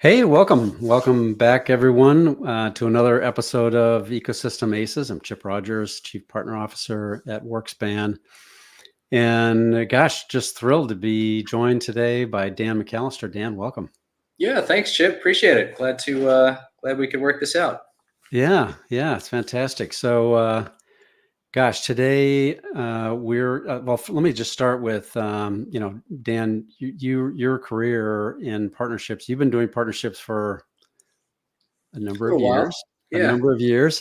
Hey, welcome back, everyone, to another episode of Ecosystem Aces. I'm Chip Rodgers, Chief Partner Officer at WorkSpan, and gosh, just thrilled to be joined today by Dan McAllister. Dan, welcome. Yeah, thanks, Chip. Appreciate it. Glad we could work this out. Yeah, it's fantastic. So, gosh, today let me just start with, Dan, your career in partnerships. You've been doing partnerships for a number For of a while. years, a Yeah. number of years.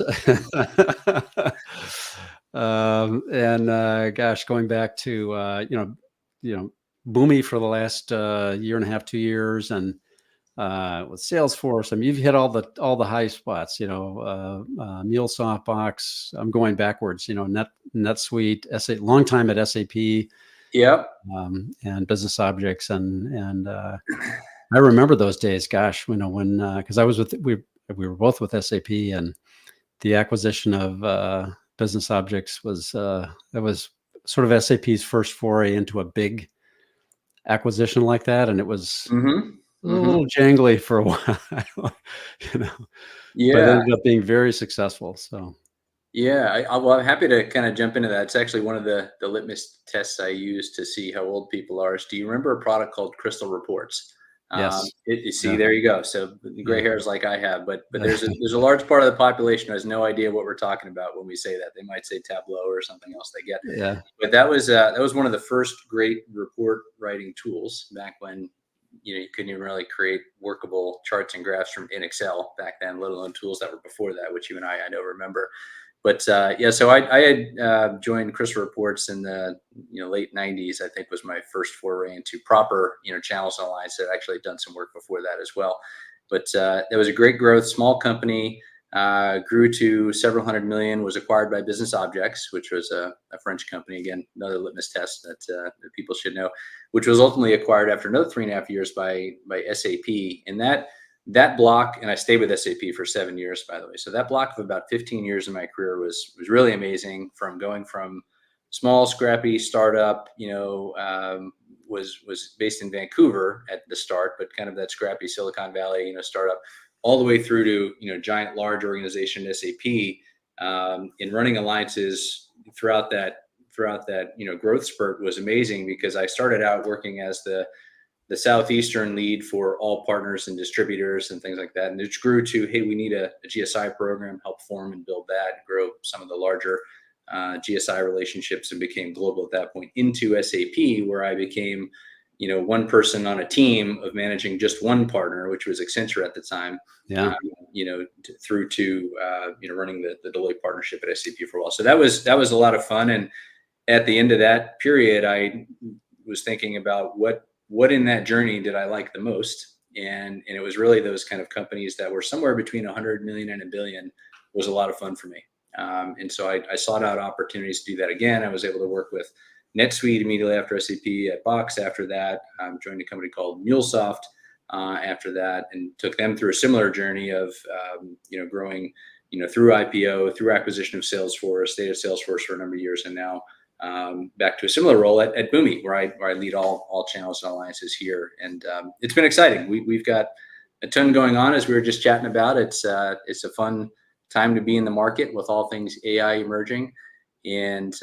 Gosh, going back to, Boomi for the last year and a half, 2 years, and with Salesforce. I mean, you've hit all the high spots, MuleSoft Box. I'm going backwards, NetSuite, long time at SAP, Yep. and Business Objects. And I remember those days, gosh, when, because we were both with SAP, and the acquisition of Business Objects that was sort of SAP's first foray into a big acquisition like that, and it was Mm-hmm. a Mm-hmm. little jangly for a while, you know, but Yeah. ended up being very successful. So Yeah. I'm happy to kind of jump into that. It's actually one of the litmus tests I use to see how old people are. Do you remember a product called Crystal Reports? yes, You see, yeah, there you go. So the gray yeah, hairs like I have, but there's a large part of the population who has no idea what we're talking about when we say that. They might say Tableau or something else they get. yeah, But that was one of the first great report writing tools back when you couldn't even really create workable charts and graphs from in Excel back then, let alone tools that were before that, which you and I know remember. But yeah, so I had joined Crystal Reports in the late '90s. I think was my first foray into proper channels and alliance. I'd actually done some work before that as well. But that was a great growth, small company. Grew to several hundred million, was acquired by Business Objects, which was a French company. Again, another litmus test that people should know, which was ultimately acquired after another 3.5 years by SAP. And that block, and I stayed with SAP for 7 years, by the way. So that block of about 15 years in my career was really amazing. From going from small, scrappy startup, was based in Vancouver at the start, but kind of that scrappy Silicon Valley, startup, all the way through to giant, large organization SAP, in running alliances throughout that growth spurt was amazing because I started out working as the Southeastern lead for all partners and distributors and things like that. And it grew to, hey, we need a GSI program, help form and build that, grow some of the larger GSI relationships, and became global at that point into SAP, where I became, one person on a team of managing just one partner, which was Accenture at the time, yeah, through to, running the Deloitte partnership at SAP for a while. So that was a lot of fun. And at the end of that period, I was thinking about what in that journey did I like the most? And it was really those kind of companies that were somewhere between 100 million and a billion was a lot of fun for me. And so I sought out opportunities to do that again. I was able to work with NetSuite immediately after SAP, at Box after that, joined a company called MuleSoft after that, and took them through a similar journey of, growing, through IPO, through acquisition of Salesforce, stayed at Salesforce for a number of years, and now back to a similar role at Boomi, where I lead all channels and alliances here. And it's been exciting. We've got a ton going on, as we were just chatting about. It's a fun time to be in the market with all things AI emerging, and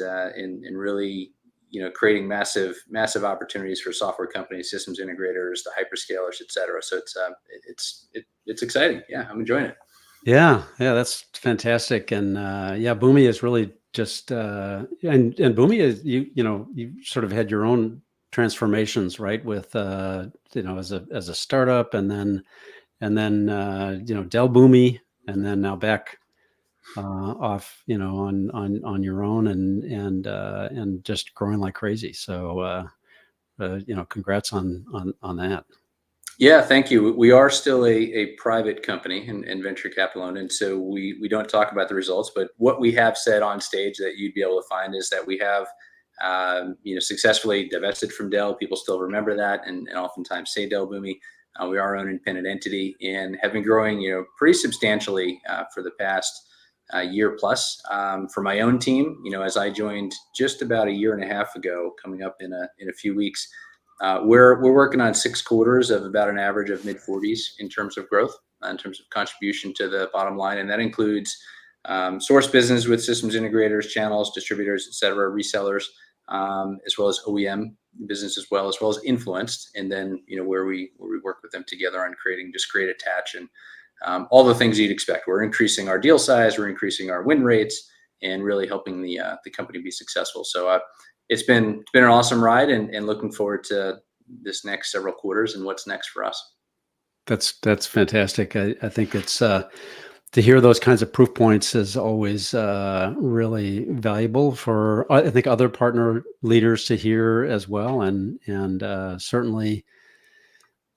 really creating massive opportunities for software companies, systems integrators, the hyperscalers, et cetera. So it's exciting. Yeah, I'm enjoying it. yeah, that's fantastic. And yeah, Boomi is really just and Boomi is you sort of had your own transformations, right? With as a startup, and then Dell Boomi, and then now back off, on your own, and just growing like crazy. So congrats on that. Yeah, thank you. We are still a private company and venture capital owned, and so we don't talk about the results. But what we have said on stage that you'd be able to find is that we have successfully divested from Dell. People still remember that, and oftentimes say Dell Boomi. We are our own independent entity and have been growing pretty substantially for the past year plus. For my own team, as I joined just about a year and a half ago, coming up in a few weeks. We're working on 6 quarters of about an average of mid 40s in terms of growth, in terms of contribution to the bottom line, and that includes source business with systems integrators, channels, distributors, et cetera, resellers, as well as OEM business as well as influenced, and then where we work with them together on creating just great attach and all the things you'd expect. We're increasing our deal size, we're increasing our win rates, and really helping the company be successful. So it's been an awesome ride, and looking forward to this next several quarters and what's next for us. That's fantastic. I think it's to hear those kinds of proof points is always really valuable for, I think, other partner leaders to hear as well, and certainly,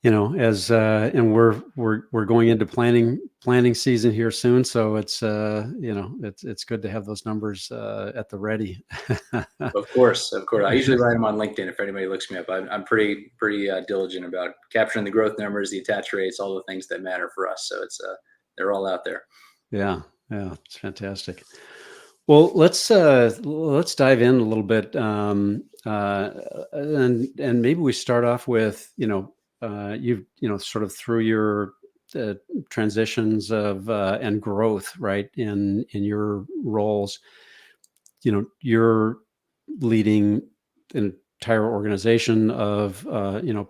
as and we're going into planning season here soon, so it's it's good to have those numbers at the ready. Of course. I usually write them on LinkedIn if anybody looks me up. I'm pretty diligent about capturing the growth numbers, the attach rates, all the things that matter for us. So it's they're all out there. Yeah, it's fantastic. Well, let's dive in a little bit, and maybe we start off with you've sort of through your transitions of and growth, right, in your roles, you're leading an entire organization of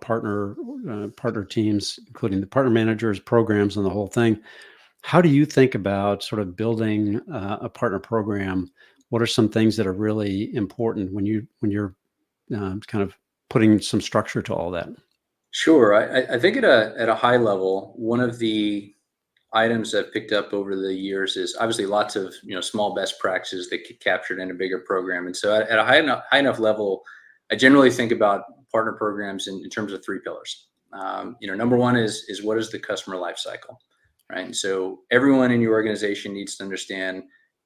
partner teams, including the partner managers, programs, and the whole thing. How do you think about sort of building a partner program? What are some things that are really important when you're kind of putting some structure to all that? Sure. I think at a high level, one of the items I've picked up over the years is obviously lots of small best practices that get captured in a bigger program. And so at a high enough level, I generally think about partner programs in terms of 3 pillars. Number one is what is the customer life cycle, right? And so everyone in your organization needs to understand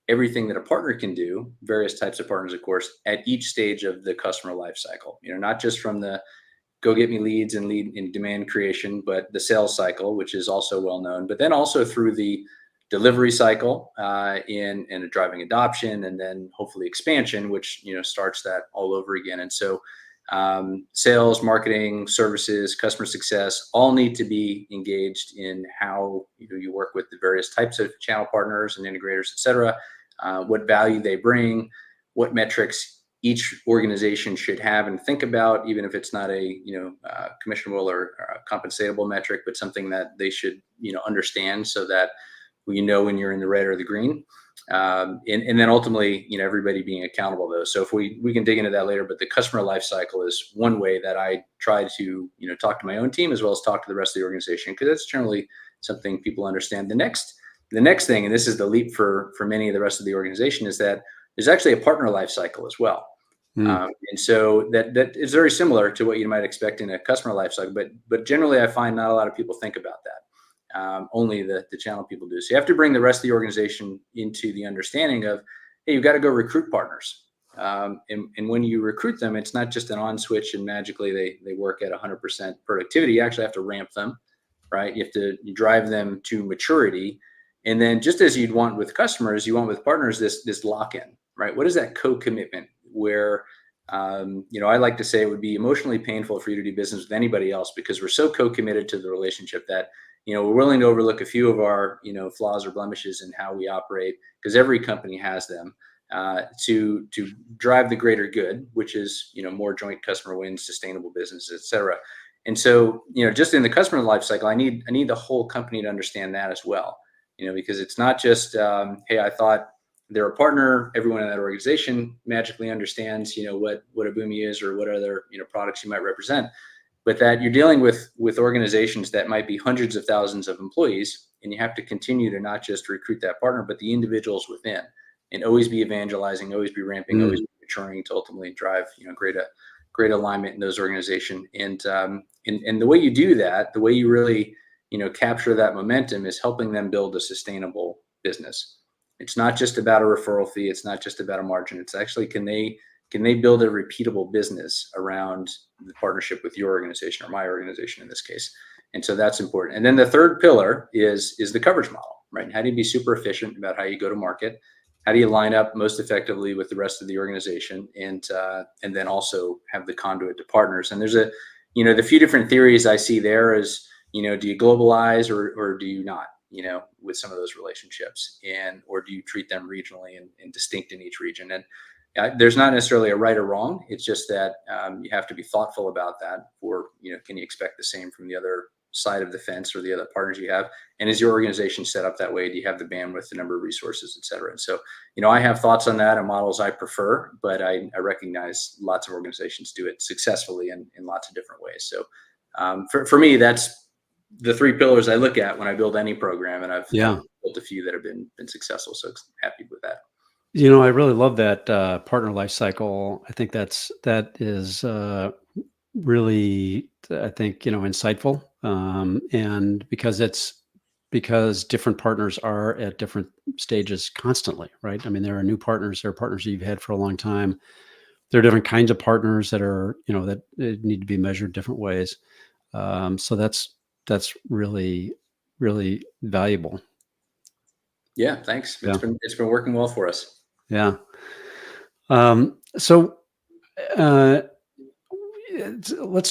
everything that a partner can do, various types of partners, of course, at each stage of the customer life cycle. Not just from the go get me leads and lead in demand creation, but the sales cycle, which is also well known, but then also through the delivery cycle in driving adoption, and then hopefully expansion, which starts that all over again. And so sales, marketing, services, customer success all need to be engaged in how you work with the various types of channel partners and integrators, et cetera, what value they bring, what metrics each organization should have and think about, even if it's not a commissionable or compensatable metric, but something that they should understand, so that when you're in the red or the green, and then ultimately everybody being accountable to those. So if we can dig into that later, but the customer life cycle is one way that I try to talk to my own team as well as talk to the rest of the organization, because that's generally something people understand. The next thing, and this is the leap for many of the rest of the organization, is that there's actually a partner life cycle as well. And so that is very similar to what you might expect in a customer life cycle, but generally I find not a lot of people think about that. Only the channel people do. So you have to bring the rest of the organization into the understanding of, hey, you've got to go recruit partners. And when you recruit them, it's not just an on switch and magically they work at 100% productivity. You actually have to ramp them, right? You have to drive them to maturity. And then just as you'd want with customers, you want with partners this lock-in, right? What is that co-commitment where, I like to say it would be emotionally painful for you to do business with anybody else, because we're so co-committed to the relationship that, we're willing to overlook a few of our, flaws or blemishes in how we operate, because every company has them, to drive the greater good, which is, more joint customer wins, sustainable business, et cetera. And so, just in the customer life cycle, I need the whole company to understand that as well, because it's not just, hey, I thought they're a partner. Everyone in that organization magically understands, what a Boomi is or what other, products you might represent, but that you're dealing with organizations that might be hundreds of thousands of employees, and you have to continue to not just recruit that partner, but the individuals within, and always be evangelizing, always be ramping, always be maturing to ultimately drive, great alignment in those organizations. And the way you do that, the way you really, capture that momentum, is helping them build a sustainable business. It's not just about a referral fee. It's not just about a margin. It's actually, can they build a repeatable business around the partnership with your organization, or my organization in this case? And so that's important. And then the third pillar is the coverage model, right? How do you be super efficient about how you go to market? How do you line up most effectively with the rest of the organization, and then also have the conduit to partners? And there's the few different theories I see there is, do you globalize or do you not, with some of those relationships, or do you treat them regionally and distinct in each region? And there's not necessarily a right or wrong. It's just that you have to be thoughtful about that. Or, can you expect the same from the other side of the fence or the other partners you have? And is your organization set up that way? Do you have the bandwidth, the number of resources, et cetera? And so, I have thoughts on that and models I prefer, but I recognize lots of organizations do it successfully in lots of different ways. So for me, that's the three pillars I look at when I build any program, and I've built a few that have been successful. So happy with that. I really love that partner life cycle. I think that is really, I think, insightful. And because different partners are at different stages constantly, right? I mean, there are new partners, there are partners that you've had for a long time. There are different kinds of partners that are, that need to be measured different ways. So that's really, really valuable. Yeah, thanks. It's been working well for us. Yeah. So let's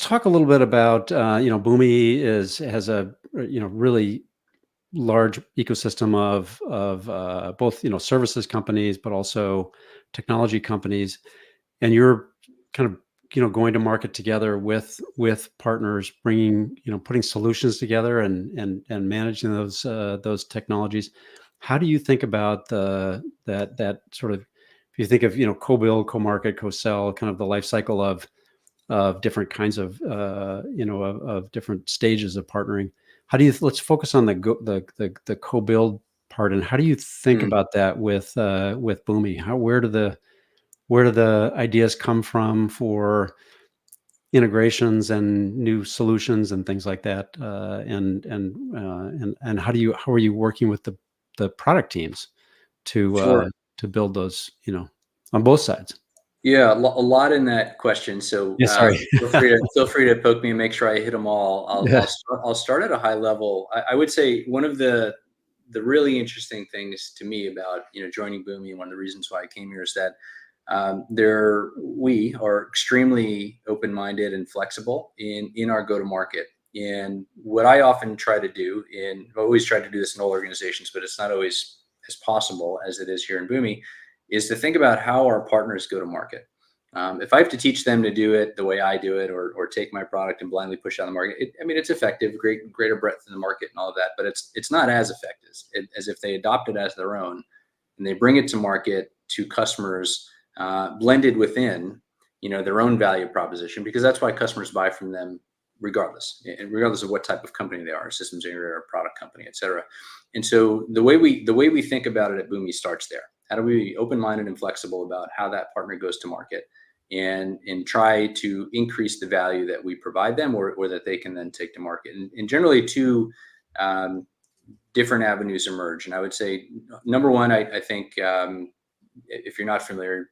talk a little bit about, Boomi has a, really large ecosystem of both, services companies, but also technology companies. And you're kind of, going to market together with partners, bringing, putting solutions together and managing those technologies. How do you think about that sort of, if you think of, co-build, co-market, co-sell, kind of the life cycle of different kinds of, of different stages of partnering? How do you, let's focus on the co-build part, and how do you think about that with Boomi? Where do the ideas come from for integrations and new solutions and things like that? And how are you working with the product teams to build those, on both sides? Yeah, a lot in that question. So Yeah, sorry. feel free to poke me and make sure I hit them all. I'll start at a high level. I would say one of the really interesting things to me about joining Boomi, and one of the reasons why I came here, is that we are extremely open-minded and flexible in our go-to-market. And what I often try to do, and I've always tried to do this in all organizations, but it's not always as possible as it is here in Boomi, is to think about how our partners go to market. If I have to teach them to do it the way I do it, or take my product and blindly push on the market, it's effective, greater breadth in the market and all of that, but it's not as effective as if they adopt it as their own and they bring it to market to customers, blended within their own value proposition, because that's why customers buy from them regardless of what type of company they are, systems integrator, product company, et cetera. And so the way we think about it at Boomi starts there. How do we be open-minded and flexible about how that partner goes to market, and try to increase the value that we provide them, or that they can then take to market? And generally two different avenues emerge. And I would say, number one, I think, if you're not familiar,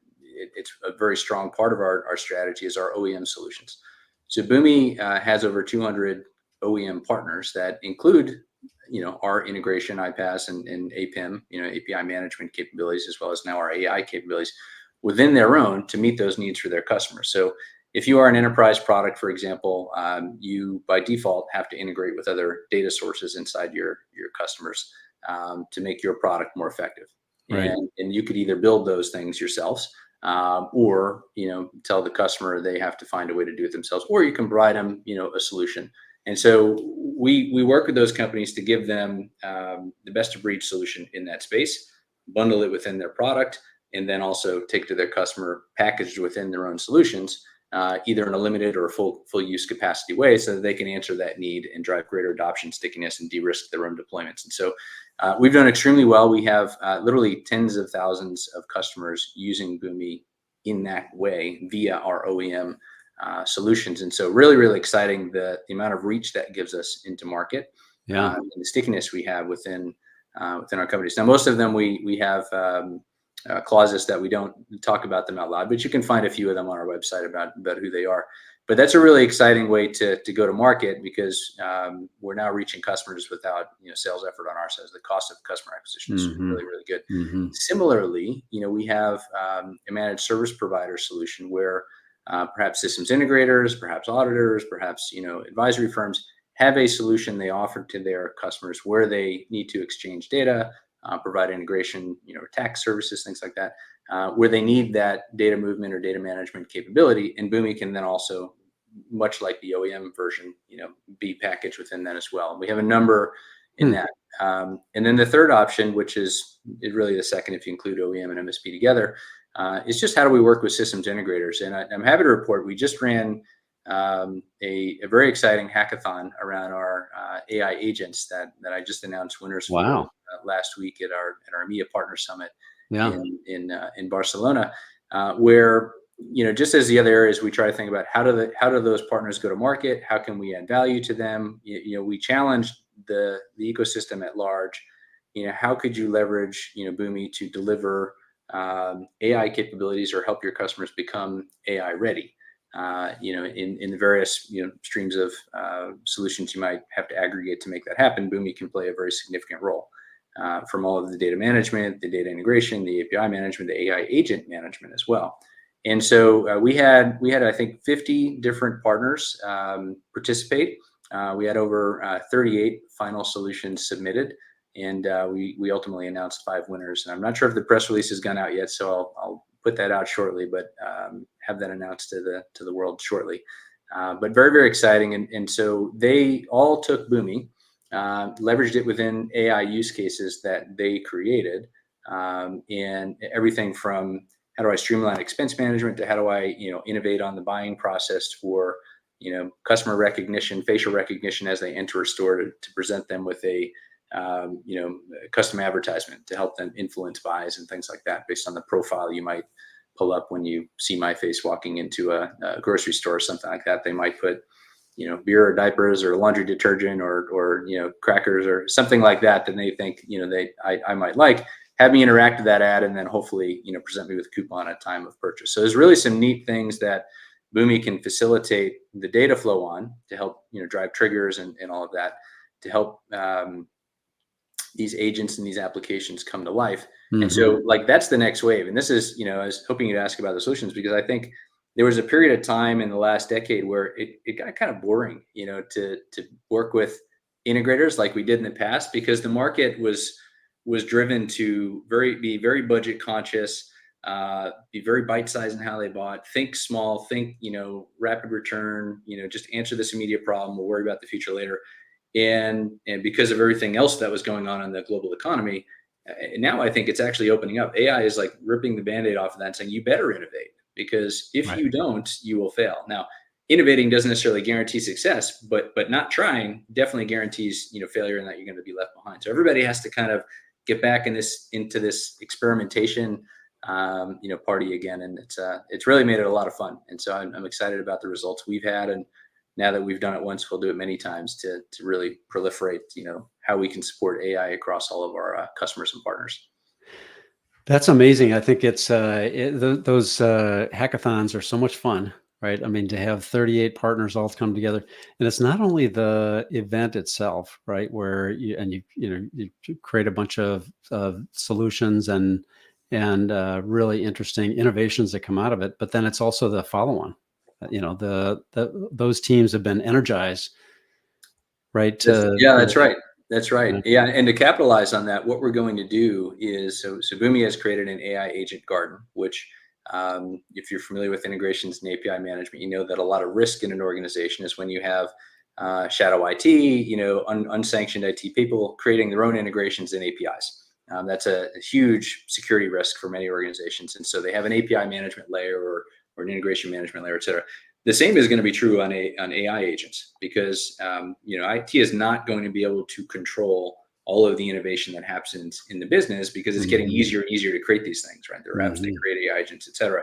it's a very strong part of our strategy is our OEM solutions. So Boomi has over 200 OEM partners that include our integration, iPaaS and APIM, API management capabilities, as well as now our AI capabilities within their own to meet those needs for their customers. So if you are an enterprise product, for example, you by default have to integrate with other data sources inside your customers to make your product more effective. Right. And you could either build those things yourselves, or tell the customer they have to find a way to do it themselves, or you can provide them a solution. And so we work with those companies to give them the best of breed solution in that space, bundle it within their product, and then also take to their customer packaged within their own solutions, either in a limited or full use capacity way, so that they can answer that need and drive greater adoption, stickiness, and de-risk their own deployments. And so we've done extremely well. We have literally tens of thousands of customers using Boomi in that way via our OEM solutions. And so really, really exciting, the amount of reach that gives us into market, and the stickiness we have within our companies. Now, most of them we have clauses that we don't talk about them out loud, but you can find a few of them on our website about who they are. But that's a really exciting way to go to market, because we're now reaching customers without sales effort on our side. The cost of customer acquisition is really, really good. Similarly, we have a managed service provider solution where perhaps systems integrators, perhaps auditors, perhaps advisory firms have a solution they offer to their customers where they need to exchange data, provide integration, tax services, things like that, where they need that data movement or data management capability. And Boomi can then also, much like the OEM version, be packaged within that as well. We have a number in that. And then the third option, which is really the second if you include OEM and MSP together, is just how do we work with systems integrators. And I'm happy to report we just ran a very exciting hackathon around our AI agents that I just announced winners Wow. for last week at our EMEA Partner Summit Yeah. in Barcelona, where just as the other areas, we try to think about how do those partners go to market? How can we add value to them? We challenged the ecosystem at large. How could you leverage Boomi to deliver AI capabilities or help your customers become AI ready? In the various streams of solutions you might have to aggregate to make that happen, Boomi can play a very significant role. From all of the data management, the data integration, the API management, the AI agent management as well. And so we had I think 50 different partners participate. We had over 38 final solutions submitted, and we ultimately announced 5 winners. And I'm not sure if the press release has gone out yet, so I'll put that out shortly, but have that announced to the world shortly. But very, very exciting. And so they all took Boomi, leveraged it within AI use cases that they created, and everything from how do I streamline expense management to how do I innovate on the buying process for customer recognition, facial recognition as they enter a store to present them with a custom advertisement to help them influence buys and things like that based on the profile you might pull up when you see my face walking into a grocery store or something like that. They might put beer or diapers or laundry detergent or crackers or something like that they think I might like. Have me interact with that ad and then hopefully present me with a coupon at time of purchase. So there's really some neat things that Boomi can facilitate the data flow on to help drive triggers and all of that to help these agents and these applications come to life. Mm-hmm. And so that's the next wave. And this is I was hoping you'd ask about the solutions because I think there was a period of time in the last decade where it got kind of boring to work with integrators like we did in the past because the market was driven to be very budget conscious, be very bite-sized in how they bought, think small, think, rapid return, just answer this immediate problem. We'll worry about the future later. And because of everything else that was going on in the global economy, now I think it's actually opening up. AI is like ripping the Band-Aid off of that and saying, you better innovate because if you don't, you will fail. Now, innovating doesn't necessarily guarantee success, but not trying definitely guarantees, failure and that you're going to be left behind. So everybody has to kind of get back into this experimentation, party again. And it's really made it a lot of fun. And so I'm excited about the results we've had. And now that we've done it once, we'll do it many times to really proliferate, how we can support AI across all of our customers and partners. That's amazing. I think it's those hackathons are so much fun, right? I mean, to have 38 partners all come together, and it's not only the event itself, right, where you create a bunch of solutions and really interesting innovations that come out of it, but then it's also the follow-on. Those teams have been energized, right? That's right. That's right. Yeah. And to capitalize on that, what we're going to do is, so Boomi has created an AI agent garden, which if you're familiar with integrations and API management, you know that a lot of risk in an organization is when you have shadow IT, unsanctioned IT people creating their own integrations and APIs. That's a huge security risk for many organizations. And so they have an API management layer or an integration management layer, et cetera. The same is going to be true on AI agents because IT is not going to be able to control all of the innovation that happens in the business because it's getting easier and easier to creat these things, right? There are apps that create AI agents, et cetera.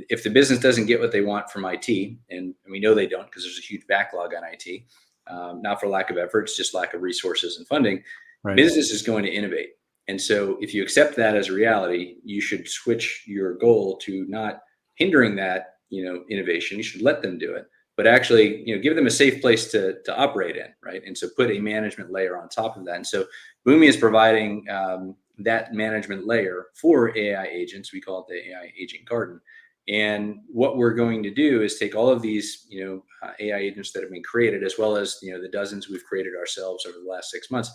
If the business doesn't get what they want from IT, and we know they don't because there's a huge backlog on IT, not for lack of effort, it's just lack of resources and funding, business is going to innovate. And so if you accept that as a reality, you should switch your goal to not hindering that innovation. You should let them do it, but actually, give them a safe place to operate in, right? And so put a management layer on top of that. And so Boomi is providing that management layer for AI agents. We call it the AI agent garden. And what we're going to do is take all of these, AI agents that have been created, as well as, the dozens we've created ourselves over the last 6 months,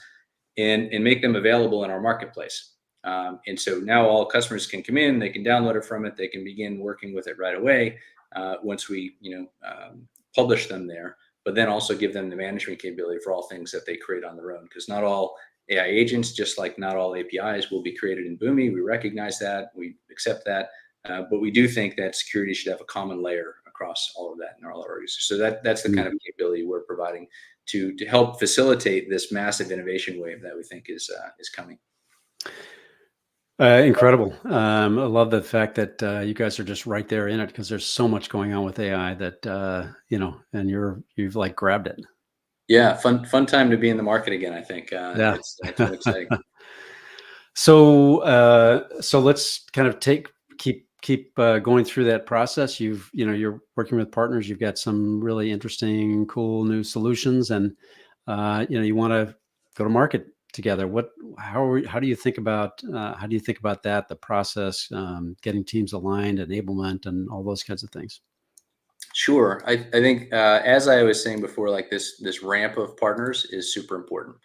and make them available in our marketplace. And so now all customers can come in, they can download it from it, they can begin working with it right away once we, publish them there, but then also give them the management capability for all things that they create on their own. Because not all AI agents, just like not all APIs, will be created in Boomi. We recognize that, we accept that, but we do think that security should have a common layer across all of that in all our organizations. So that's the kind of capability we're providing to help facilitate this massive innovation wave that we think is coming. Incredible. I love the fact that you guys are just right there in it, because there's so much going on with AI that and you've like grabbed it. Yeah, fun time to be in the market again, I think. Yeah. It's really exciting. So let's kind of keep going through that process. You're working with partners. You've got some really interesting, cool new solutions, and you want to go to market together. How do you think about that, the process, getting teams aligned, enablement, and all those kinds of things? Sure. I think as I was saying before, like this ramp of partners is super important.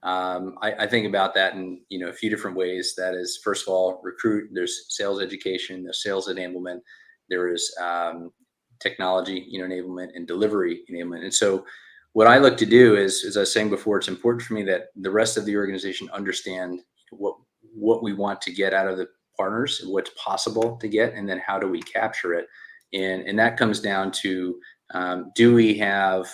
I think about that in a few different ways. That is, first of all, recruit. There's sales education, there's sales enablement, there is technology enablement, and delivery enablement. And so what I look to do is, as I was saying before, it's important for me that the rest of the organization understand what we want to get out of the partners, what's possible to get, and then how do we capture it. And that comes down to, do we have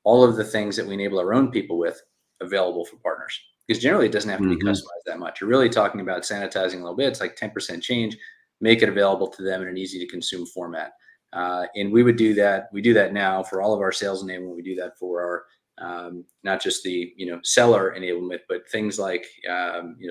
all of the things that we enable our own people with available for partners? Because generally it doesn't have to be customized that much. You're really talking about sanitizing a little bit. It's like 10% change, make it available to them in an easy to consume format. And we would do that. We do that now for all of our sales enablement. We do that for our, not just the, seller enablement, but things like,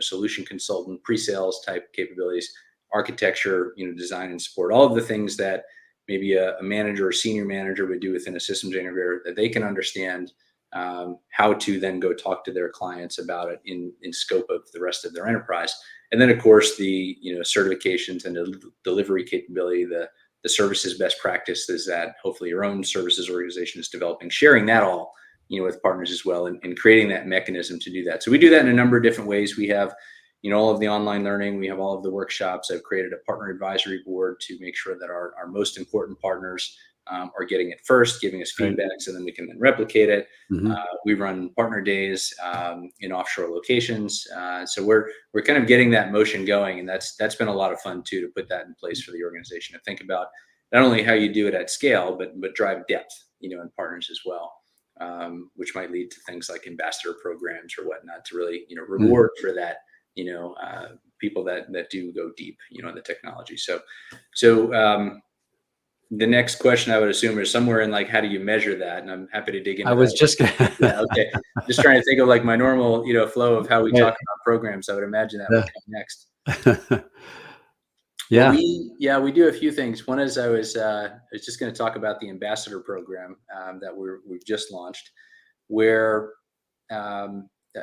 solution consultant, pre-sales type capabilities, architecture, design and support, all of the things that maybe a manager or senior manager would do within a systems integrator, that they can understand how to then go talk to their clients about it in scope of the rest of their enterprise. And then of course the certifications and the delivery capability, the services best practices that hopefully your own services organization is developing, sharing that all with partners as well, and creating that mechanism to do that. So we do that in a number of different ways. We have all of the online learning, we have all of the workshops. I've created a partner advisory board to make sure that our most important partners are getting it first, giving us feedback, so then we can then replicate it. We run partner days in offshore locations. So we're kind of getting that motion going, and that's been a lot of fun too, to put that in place for the organization, to think about not only how you do it at scale, but drive depth, in partners as well, which might lead to things like ambassador programs or whatnot, to really, reward for that, people that do go deep, in the technology. So the next question, I would assume, is somewhere in like, how do you measure that? And I'm happy to dig into I was that. just Yeah, okay. Just trying to think of like my normal, flow of how we talk about programs. I would imagine that would come next. Yeah. Well, we do a few things. One is I was just going to talk about the ambassador program that we've just launched, where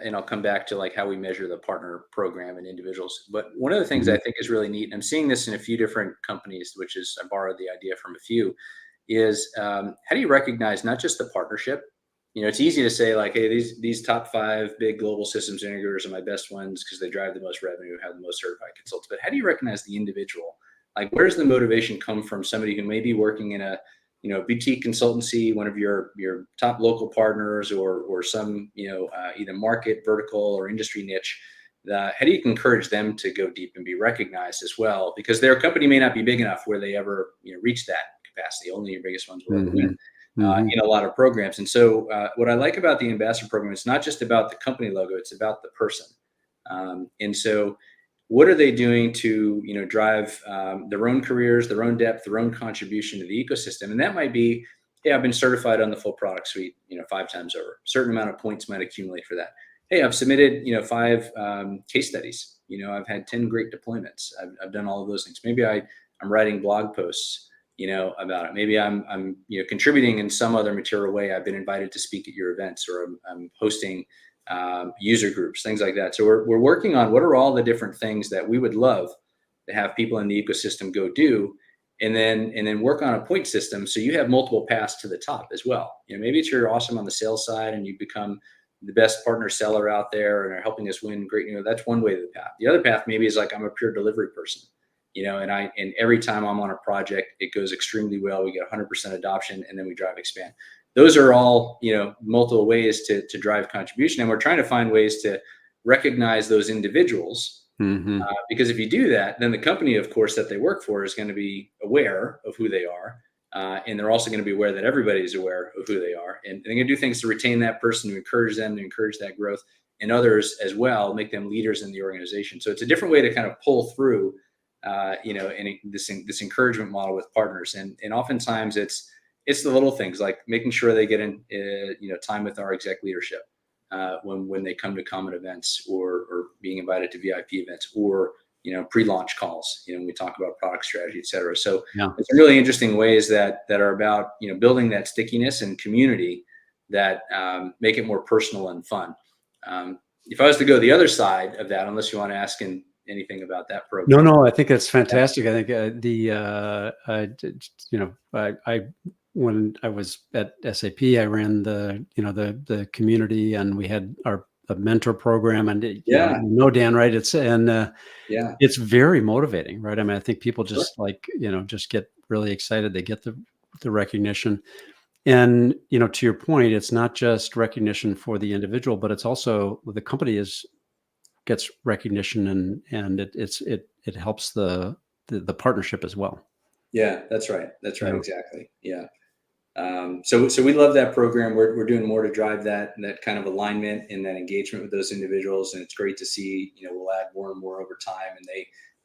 and I'll come back to like how we measure the partner program and individuals. But one of the things I think is really neat, and I'm seeing this in a few different companies, which is, I borrowed the idea from a few, is how do you recognize not just the partnership? It's easy to say like, hey, these top 5 big global systems integrators are my best ones because they drive the most revenue, have the most certified consultants. But how do you recognize the individual? Like, where's the motivation come from somebody who may be working in a boutique consultancy, one of your top local partners, or some, either market vertical or industry niche? How do you encourage them to go deep and be recognized as well? Because their company may not be big enough where they ever, reach that capacity. Only your biggest ones will ever win in a lot of programs. And so what I like about the ambassador program, it's not just about the company logo, it's about the person. And so what are they doing to, drive their own careers, their own depth, their own contribution to the ecosystem? And that might be, hey, I've been certified on the full product suite, 5 times over. A certain amount of points might accumulate for that. Hey, I've submitted, 5 case studies. I've had 10 great deployments. I've done all of those things. Maybe I'm writing blog posts, about it. Maybe I'm contributing in some other material way. I've been invited to speak at your events, or I'm hosting user groups, things like that. So we're working on what are all the different things that we would love to have people in the ecosystem go do. and then work on a point system so you have multiple paths to the top as well. Maybe it's you're awesome on the sales side and you become the best partner seller out there and are helping us win great. That's one way to the path. The other path maybe is like I'm a pure delivery person. And every time I'm on a project, it goes extremely well. We get 100% adoption, and then we drive expand. Those are all, multiple ways to drive contribution. And we're trying to find ways to recognize those individuals. Because if you do that, then the company, of course, that they work for is going to be aware of who they are. And they're also going to be aware that everybody is aware of who they are. And they're going to do things to retain that person, to encourage them, to encourage that growth, and others as well, make them leaders in the organization. So it's a different way to kind of pull through, in this encouragement model with partners. And oftentimes it's the little things like making sure they get in, time with our exec leadership when they come to common events or being invited to VIP events or, pre-launch calls, when we talk about product strategy, et cetera. So it's really interesting ways that are about, building that stickiness and community that make it more personal and fun. If I was to go the other side of that, unless you want to ask anything about that program. No, I think that's fantastic. I think when I was at SAP, I ran the community, and we had a mentor program, and Dan, right? It's very motivating, right? I mean, I think people just just get really excited. They get the recognition, and to your point, it's not just recognition for the individual, but it's also the company gets recognition, and it helps the partnership as well. Yeah, that's right. That's right. Exactly. Yeah. So we love that program. We're doing more to drive that kind of alignment and that engagement with those individuals. And it's great to see, we'll add more and more over time, and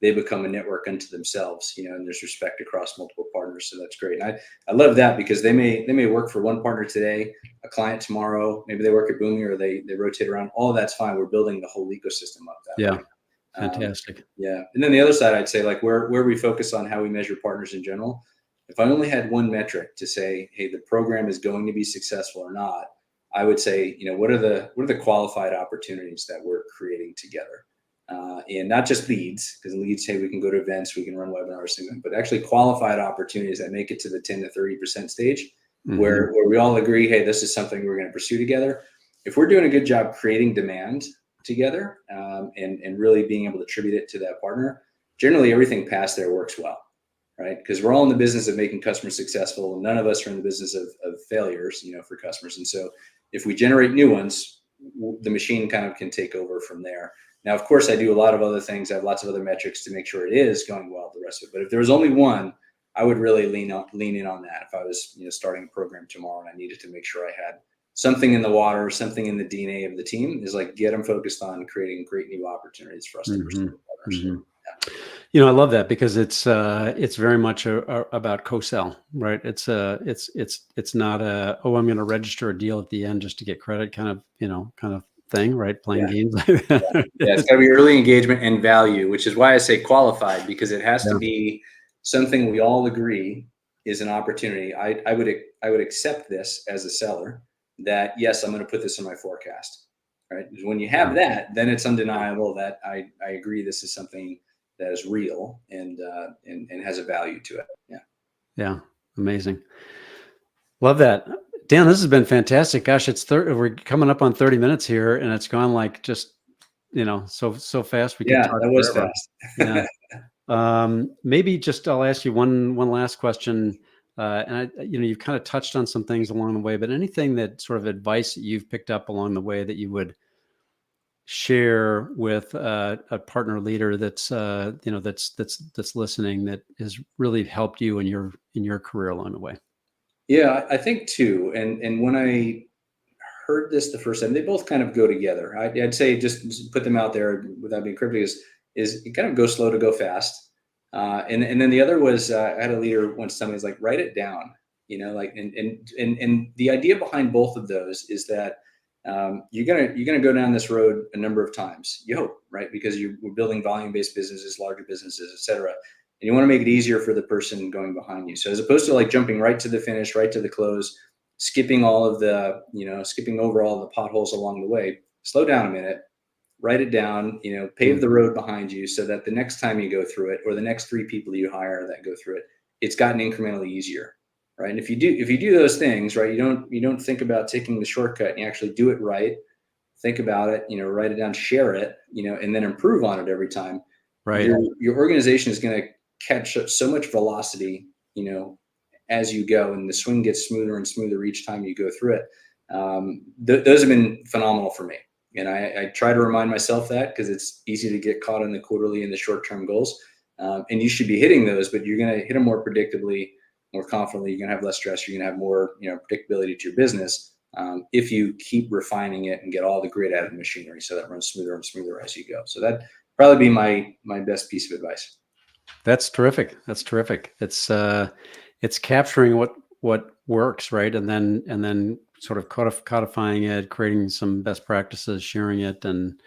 they become a network unto themselves, and there's respect across multiple partners. So that's great. And I love that because they may work for one partner today, a client tomorrow, maybe they work at Boomi or they rotate around. All that's fine. We're building the whole ecosystem up that way. Fantastic. And then the other side, I'd say, like where we focus on how we measure partners in general. If I only had one metric to say, hey, the program is going to be successful or not, I would say, what are the qualified opportunities that we're creating together? And not just leads, because leads, hey, we can go to events, we can run webinars, but actually qualified opportunities that make it to the 10 to 30% stage where we all agree, hey, this is something we're going to pursue together. If we're doing a good job creating demand together and really being able to attribute it to that partner, generally everything past there works well. Right? Because we're all in the business of making customers successful, and none of us are in the business of failures, for customers. And so if we generate new ones, the machine kind of can take over from there. Now, of course, I do a lot of other things. I have lots of other metrics to make sure it is going well, the rest of it. But if there was only one, I would really lean in on that. If I was, starting a program tomorrow and I needed to make sure I had something in the water, something in the DNA of the team, is like get them focused on creating great new opportunities for us to pursue partners. I love that because it's very much about co-sell, right? It's not I'm going to register a deal at the end just to get credit kind of thing, right? Playing games like that. It's got to be early engagement and value, which is why I say qualified, because it has to be something we all agree is an opportunity. I would accept this as a seller that, yes, I'm going to put this in my forecast, right? When you have that, then it's undeniable that I agree this is something that is real and has a value to it. Yeah. Amazing. Love that. Dan, this has been fantastic. Gosh, we're coming up on 30 minutes here, and it's gone like just, so fast. We could talk that was forever. fast. Maybe I'll ask you one last question. And you've kind of touched on some things along the way, but anything that sort of advice that you've picked up along the way that you would share with a partner leader that's listening, that has really helped you in your career along the way? Yeah, I think too. And when I heard this the first time, they both kind of go together. I'd say just put them out there without being cryptic is you kind of go slow to go fast. And then the other was I had a leader once tell me, like, write it down, and the idea behind both of those is that you're gonna go down this road a number of times, you hope, right? Because we're building volume-based businesses, larger businesses, et cetera. And you want to make it easier for the person going behind you. So as opposed to like jumping right to the finish, right to the close, skipping over all the potholes along the way, slow down a minute, write it down, pave the road behind you so that the next time you go through it, or the next 3 people you hire that go through it, it's gotten incrementally easier, right? And if you do those things, right, you don't think about taking the shortcut, and you actually do it right. Think about it, write it down, share it, and then improve on it every time. Right. Your organization is going to catch up so much velocity, as you go, and the swing gets smoother and smoother each time you go through it. Those have been phenomenal for me. And I try to remind myself that, because it's easy to get caught in the quarterly and the short-term goals. And you should be hitting those, but you're going to hit them more predictably, more confidently. You're going to have less stress. You're going to have more, predictability to your business, if you keep refining it and get all the grit out of the machinery, so that runs smoother and smoother as you go. So that probably be my best piece of advice. That's terrific. That's terrific. It's capturing what works, right, and then sort of codifying it, creating some best practices, sharing it, and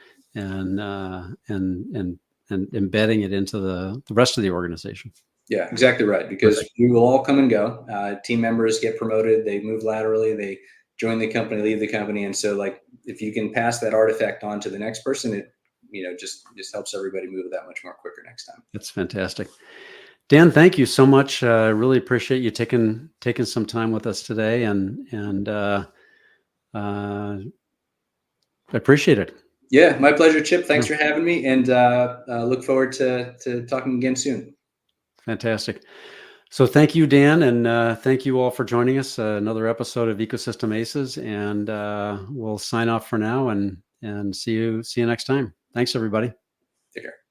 embedding it into the rest of the organization. Yeah, exactly right. Because we will all come and go. Team members get promoted, they move laterally, they join the company, leave the company, and so like if you can pass that artifact on to the next person, it just helps everybody move that much more quicker next time. That's fantastic. Dan, thank you so much. I really appreciate you taking some time with us today, and I appreciate it. Yeah, my pleasure, Chip. Thanks for having me, and look forward to talking again soon. Fantastic. So thank you, Dan, and thank you all for joining us. Another episode of Ecosystem Aces, and we'll sign off for now, and see you next time. Thanks, everybody. Take care.